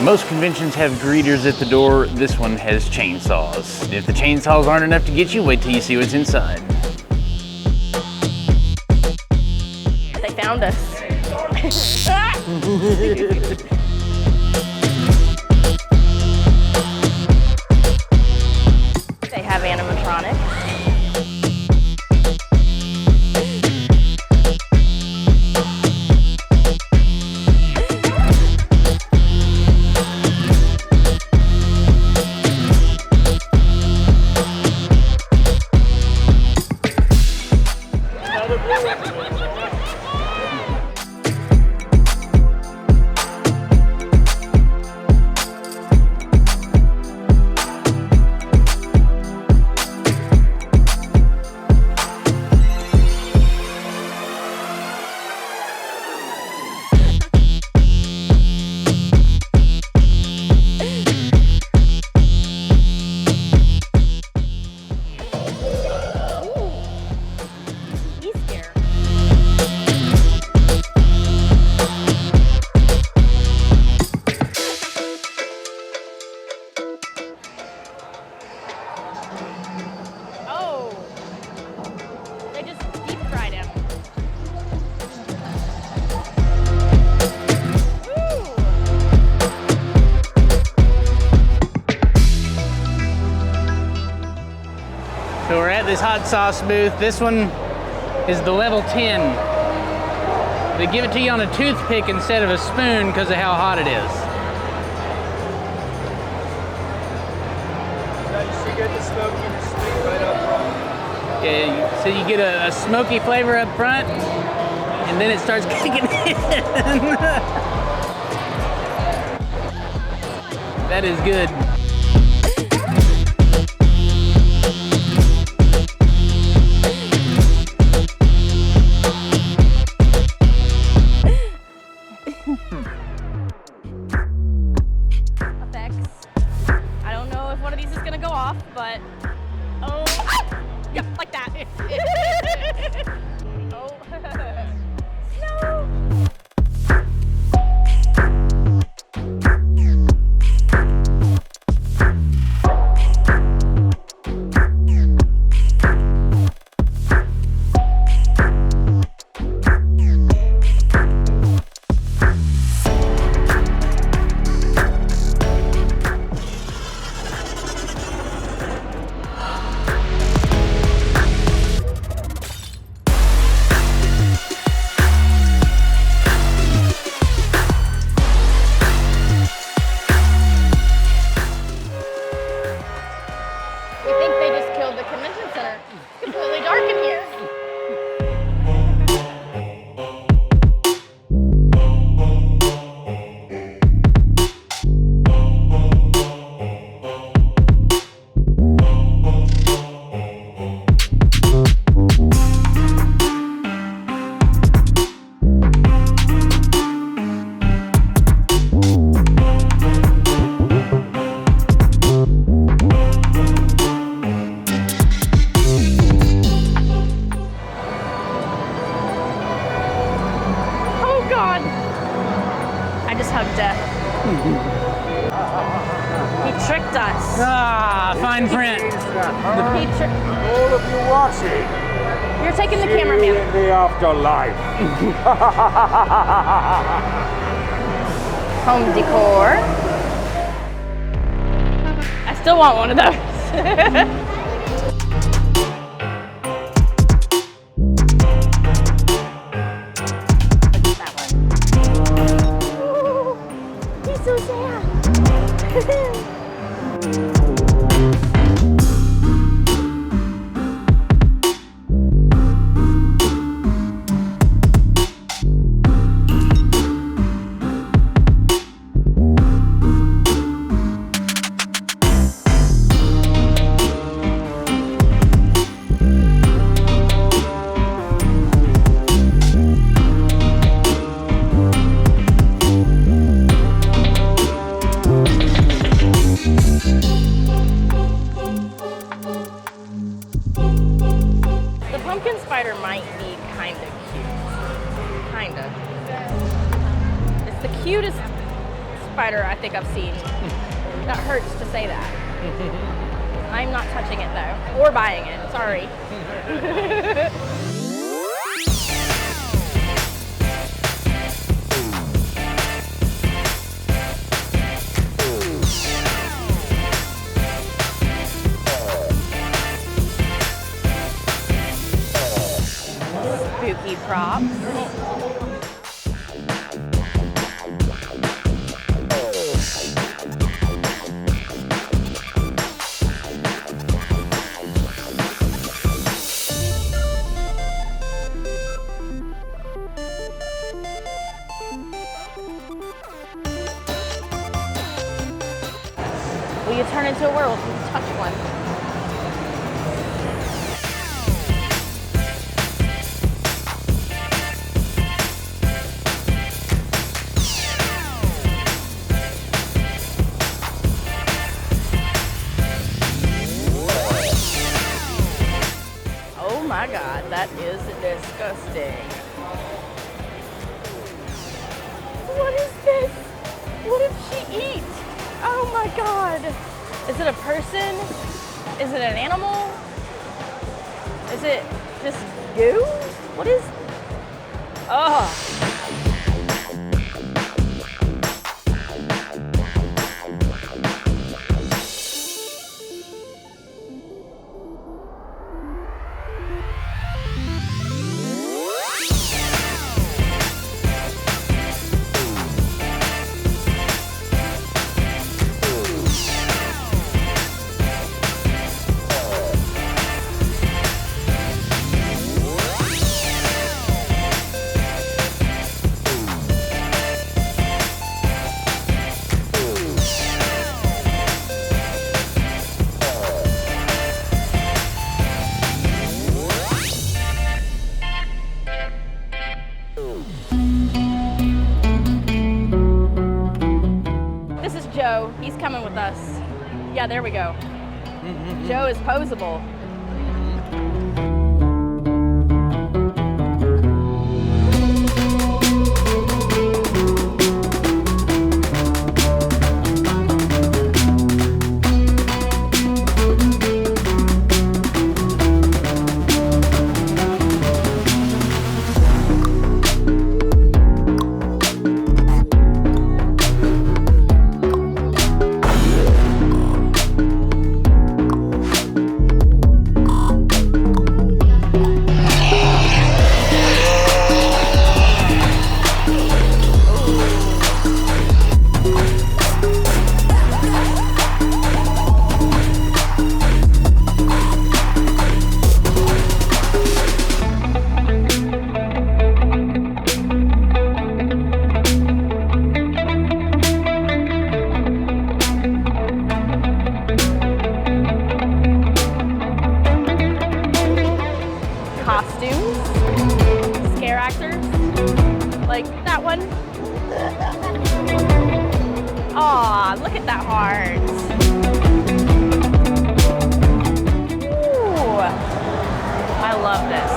Most conventions have greeters at the door. This one has chainsaws. If the chainsaws aren't enough to get you, wait till you see what's inside. They found us. They have animatronics. So we're at this hot sauce booth. This one is the level 10. They give it to you on a toothpick instead of a spoon because of how hot it is. So you should get the smoky and the sweet right up front. Yeah, so you get a smoky flavor up front, and then it starts kicking in. That is good. Effects. I don't know if one of these is gonna go off, but oh, yeah, like that. Oh, no. He tricked us. Ah, fine print. All of you watching. You're taking the See cameraman. you in the afterlife. Home decor. I still want one of those. So sad. Pumpkin spider might be kind of cute. Kind of. It's the cutest spider I think I've seen. That hurts to say that. I'm not touching it though, or buying it, sorry. Spooky props. Will you turn into a werewolf and touch one? Oh my God, that is disgusting. What is this? What did she eat? Oh my God. Is it a person? Is it an animal? Is it just goo? What is? Oh. Joe, he's coming with us. Yeah, there we go. Joe is posable. Costumes, ScareActors, like that one. Aw, look at that heart. Ooh, I love this.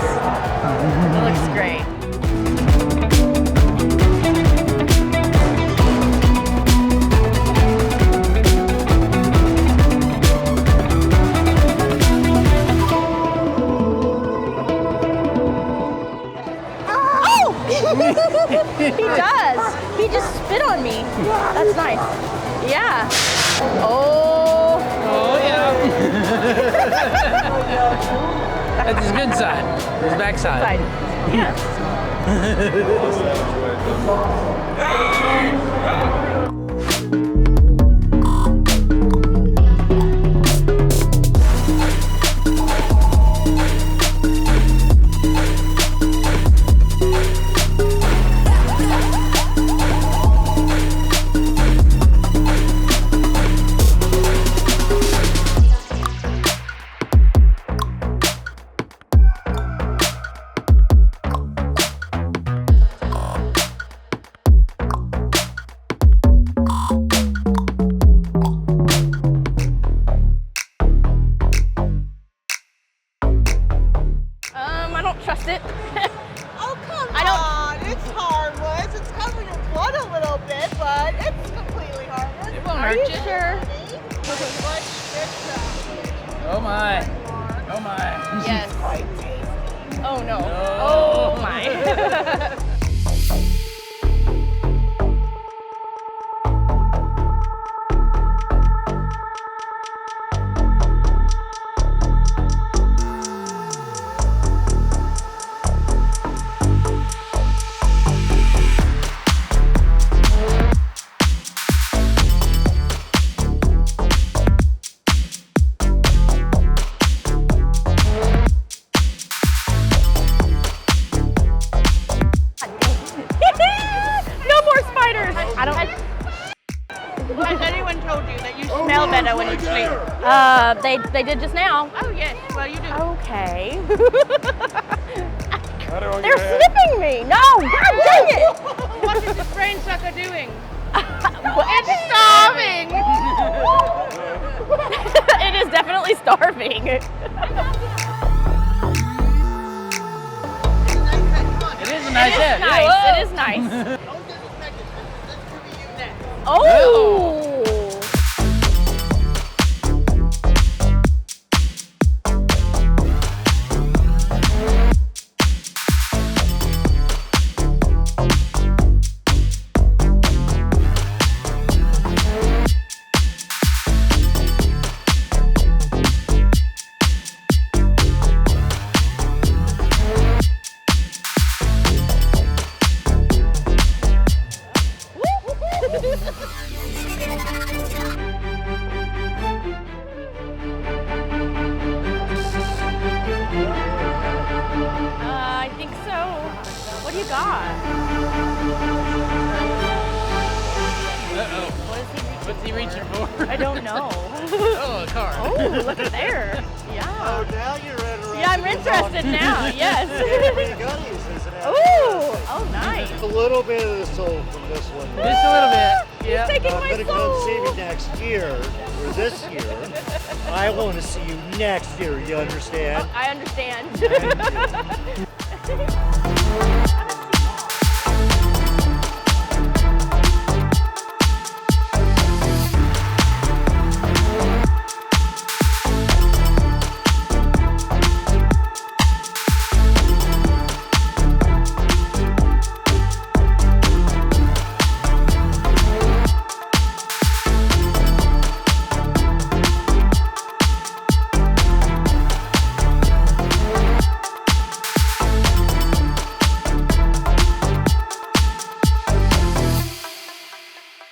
It looks great. He does. He just spit on me. That's nice. Yeah. Oh. Oh, yeah. That's his good side. His back side. Yes. Are you purchase. sure? Oh my. Oh my. Yes. Oh no. No. Oh my. No more spiders. I don't. Has anyone told you that you smell better when you sleep? They did just now. Oh yes, well you do. Okay. Got it on They're your head. sniffing me. No, God dang it. What is this brain sucker doing? It's Starving! It is definitely starving. It is a nice head. Nice. Yeah, It is nice. whoa. Oh. I think so. What do you got? Uh-oh. What is he reaching? What's he reaching for? I don't know. Oh, a car. Oh, look at there. Yeah. Oh, now you're interested. Yeah, I'm interested now. Yes. Goodies, isn't it? Ooh. Oh, nice. A little bit of the soul from this one. Just a little bit. He's Yeah. taking I'm my gonna come see soul. me next year, or this year. I want to see you next year, you understand? I understand. Thank you.